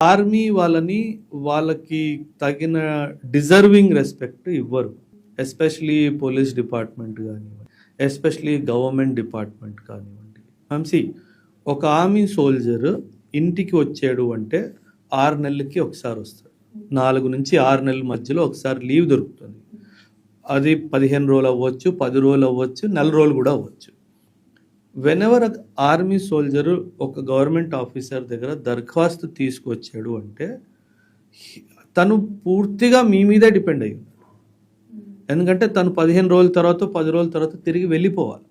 Army వాళ్ళకి తగిన deserving respect ఇవ్వరు. ఎస్పెషలీ పోలీస్ డిపార్ట్మెంట్ కానివ్వండి, ఎస్పెషలీ గవర్నమెంట్ డిపార్ట్మెంట్ కానివ్వండి. సి ఒక ఆర్మీ సోల్జర్ ఇంటికి వచ్చాడు అంటే 6 నెలలకి ఒకసారి వస్తాడు. 4 నుంచి 6 నెలల మధ్యలో ఒకసారి లీవ్ దొరుకుతుంది. అది 15 రోజులు అవ్వచ్చు, 10 రోజులు అవ్వచ్చు, 4 రోజులు కూడా అవ్వచ్చు. వెనెవర్ ఆర్మీ సోల్జర్ ఒక గవర్నమెంట్ ఆఫీసర్ దగ్గర దరఖాస్తు తీసుకొచ్చాడు అంటే తను పూర్తిగా మీ మీదే డిపెండ్ అయ్యి ఉన్నాడు. ఎందుకంటే తను 15 రోజుల తర్వాత 10 రోజుల తర్వాత తిరిగి వెళ్ళిపోవాలి.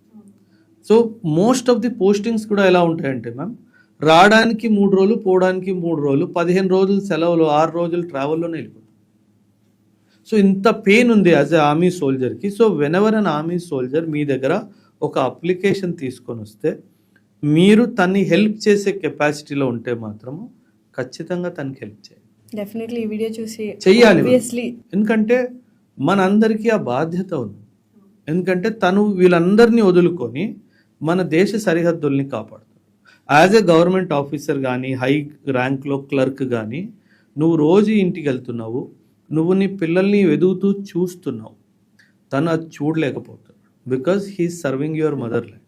So most of the postings కూడా ఎలా ఉంటాయంటే మ్యామ్, రావడానికి 3 రోజులు, పోవడానికి 3 రోజులు, 15 రోజులు సెలవులు, 6 రోజులు ట్రావెల్లోనే వెళ్ళిపోతుంది. సో ఇంత పెయిన్ ఉంది యాజ్ ఎ ఆర్మీ సోల్జర్కి. So whenever an army soldier మీ దగ్గర ఒక అప్లికేషన్ తీసుకొని వస్తే మీరు తన్ని హెల్ప్ చేసే కెపాసిటీలో ఉంటే మాత్రము ఖచ్చితంగా తనకి హెల్ప్ చేయాలి. డెఫినెట్లీ ఈ వీడియో చూసి చెయ్యాలి. ఎందుకంటే మనందరికీ ఆ బాధ్యత ఉంది. ఎందుకంటే తను వీళ్ళందరినీ వదులుకొని మన దేశ సరిహద్దుల్ని కాపాడుతాడు. యాజ్ ఎ గవర్నమెంట్ ఆఫీసర్ కానీ, హై ర్యాంక్లో క్లర్క్ కానీ, నువ్వు రోజు ఇంటికి వెళ్తున్నావు, నువ్వు నీ పిల్లల్ని వెదుగుతూ చూస్తున్నావు, తను అది చూడలేకపోతున్నాడు. Because he is serving your mother land.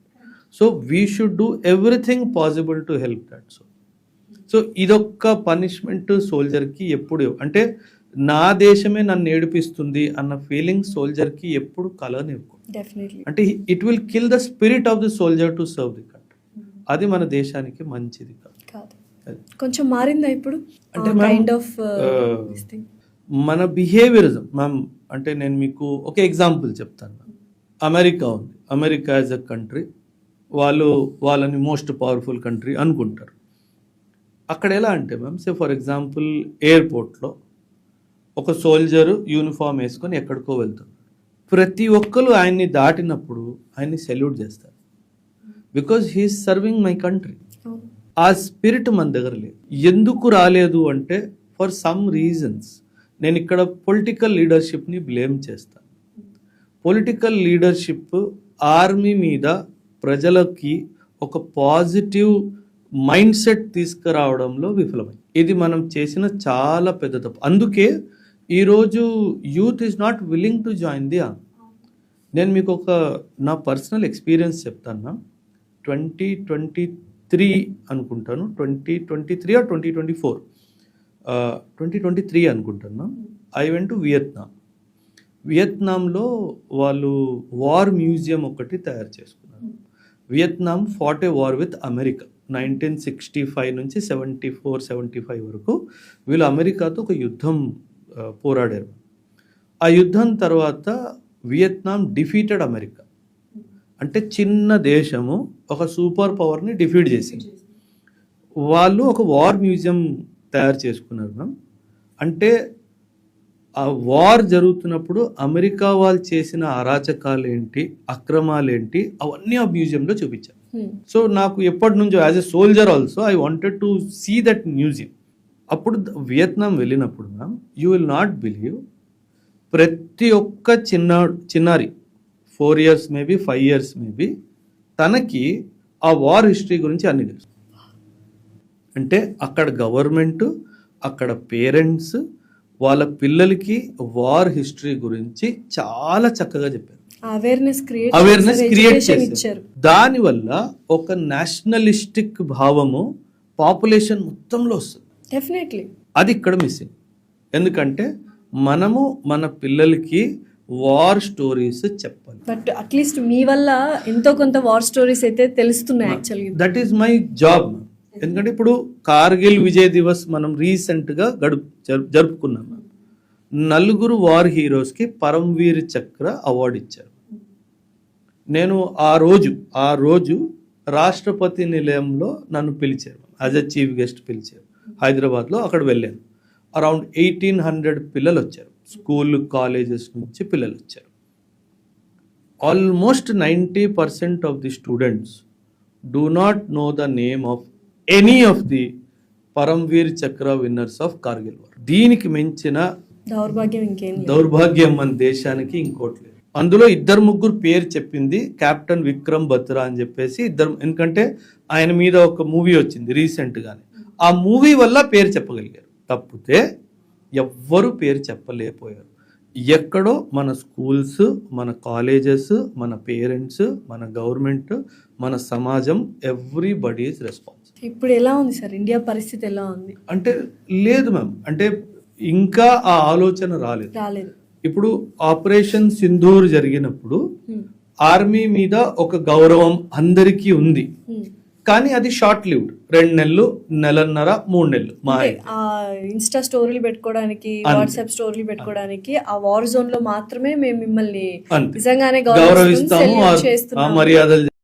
So we should do everything possible to help that. సో ఇదొక్క పనిష్మెంట్ సోల్జర్కి ఎప్పుడు, అంటే నా దేశమే నన్ను ఏడిపిస్తుంది అన్న ఫీలింగ్ సోల్జర్కి ఎప్పుడు కలనివ్వకు. అంటే it will kill the spirit of the soldier to serve the country. అది మన దేశానికి మంచిది కాదు. కొంచెం మారిందా ఇప్పుడు? అంటే మన బిహేవియరిజం మ్యామ్, అంటే నేను మీకు ఒక ఎగ్జాంపుల్ చెప్తాను. అమెరికా ఉంది. అమెరికా యాజ్ అ కంట్రీ వాళ్ళని మోస్ట్ పవర్ఫుల్ కంట్రీ అనుకుంటారు. అక్కడ ఎలా అంటే మ్యామ్, సే ఫర్ ఎగ్జాంపుల్ ఎయిర్పోర్ట్లో ఒక సోల్జరు యూనిఫామ్ వేసుకొని ఎక్కడికో వెళ్తారు. ప్రతి ఒక్కరు ఆయన్ని దాటినప్పుడు ఆయన్ని సెల్యూట్ చేస్తారు. Because he is serving my country. ఆ స్పిరిట్ మన దగ్గర లేదు. ఎందుకు రాలేదు అంటే ఫర్ సమ్ రీజన్స్. నేను ఇక్కడ పొలిటికల్ లీడర్షిప్ని బ్లేమ్ చేస్తాను. పొలిటికల్ లీడర్షిప్ ఆర్మీ మీద ప్రజలకి ఒక పాజిటివ్ మైండ్ సెట్ తీసుకురావడంలో విఫలమైంది. ఇది మనం చేసిన చాలా పెద్ద తప్పు. అందుకే ఈరోజు youth is not willing to join the army. నేను మీకు నా పర్సనల్ ఎక్స్పీరియన్స్ చెప్తాను. 2023 అనుకుంటాను, 2023 or 2024, 2023 అనుకుంటాను. ఐ వెంట్ టు వియత్నాంలో వాళ్ళు వార్ మ్యూజియం ఒకటి తయారు చేసుకున్నారు. Vietnam fought a war with America 1965 నుంచి 74-75 వరకు వీళ్ళు అమెరికాతో ఒక యుద్ధం పోరాడారు. ఆ యుద్ధం తర్వాత వియత్నాం డిఫీటెడ్ అమెరికా. అంటే చిన్న దేశము ఒక సూపర్ పవర్ని డిఫీట్ చేసింది. వాళ్ళు ఒక వార్ మ్యూజియం తయారు చేసుకున్నారు. అంటే ఆ వార్ జరుగుతున్నప్పుడు అమెరికా వాళ్ళు చేసిన అరాచకాలు ఏంటి, అక్రమాలు ఏంటి, అవన్నీ ఆ మ్యూజియంలో చూపించారు. సో నాకు ఎప్పటి నుంచో as a soldier also I wanted to see that museum. అప్పుడు వియత్నాం వెళ్ళినప్పుడు ma'am, you will not believe, ప్రతి ఒక్క చిన్నారి 4 years మేబీ 5 years మేబీ తనకి ఆ వార్ హిస్టరీ గురించి అన్ని తెలుసు. అంటే అక్కడ గవర్నమెంట్, అక్కడ పేరెంట్స్ వాళ్ళ పిల్లలకి వార్ హిస్టరీ గురించి చాలా చక్కగా చెప్పారు. అవేర్నెస్ క్రియేట్ చేశారు. దానివల్ల ఒక నేషనలిస్టిక్ భావము పాపులేషన్ మొత్తంలో వస్తుంది. డెఫినెట్లీ అది ఇక్కడ మిస్సింగ్. ఎందుకంటే మనము మన పిల్లలకి వార్ స్టోరీస్ చెప్పాలి. బట్ అట్లీస్ట్ మీ వల్ల ఎంతో కొంత వార్ స్టోరీస్ అయితే తెలుస్తున్నాయి. Actually that is my job. ఎందుకంటే ఇప్పుడు కార్గిల్ విజయ్ దివస్ మనం రీసెంట్గా జరుపుకున్నాం. 4 వార్ హీరోస్కి పరమ్వీర్ చక్ర అవార్డు ఇచ్చారు. నేను ఆ రోజు రాష్ట్రపతి నిలయంలో నన్ను పిలిచారు, యాజ్ ఎ చీఫ్ గెస్ట్ పిలిచారు హైదరాబాద్లో. అక్కడ వెళ్ళాను. అరౌండ్ 1800 పిల్లలు వచ్చారు. స్కూల్ కాలేజెస్ నుంచి పిల్లలు వచ్చారు. Almost 90% of the students do not know the name of any of the Param Bir చక్ర విన్నర్స్ ఆఫ్ కార్గిల్ వార్. దీనికి మించిన దౌర్భాగ్యం మన దేశానికి ఇంకోటి లేదు. అందులో 2-3 పేరు చెప్పింది కెప్టెన్ విక్రమ్ బత్రా అని చెప్పేసి ఇద్దరు. ఎందుకంటే ఆయన మీద ఒక మూవీ వచ్చింది రీసెంట్గానే. ఆ మూవీ వల్ల పేరు చెప్పగలిగారు, తప్పితే ఎవ్వరు పేరు చెప్పలేకపోయారు. ఎక్కడో మన స్కూల్స్, మన కాలేజెస్, మన పేరెంట్స్, మన గవర్నమెంట్, మన సమాజం, ఎవ్రీబడి ఈజ్ రెస్పాన్స్. ఇప్పుడు ఎలా ఉంది సార్ ఇండియా పరిస్థితి ఎలా ఉంది? అంటే లేదు మ్యామ్, అంటే ఇంకా ఆ ఆలోచన రాలేదు. రాలేదు. ఇప్పుడు ఆపరేషన్ సింధూర్ జరిగినప్పుడు Hmm. ఆర్మీ మీద ఒక గౌరవం అందరికీ ఉంది, Hmm. కానీ అది షార్ట్ లివ్డ్, 2 నెలలు, నెలన్నర, 3 నెలలు మాయ. ఆ ఇన్స్టా స్టోరీలు పెట్టుకోవడానికి, అంతే. వాట్సాప్ స్టోరీలు పెట్టుకోవడానికి, ఆ వార్ జోన్ లో మాత్రమే మేము మిమ్మల్ని అంతే. నిజంగానే గౌరవిస్తాము, salute ఆ చేస్తున్నాము. మర్యాదలు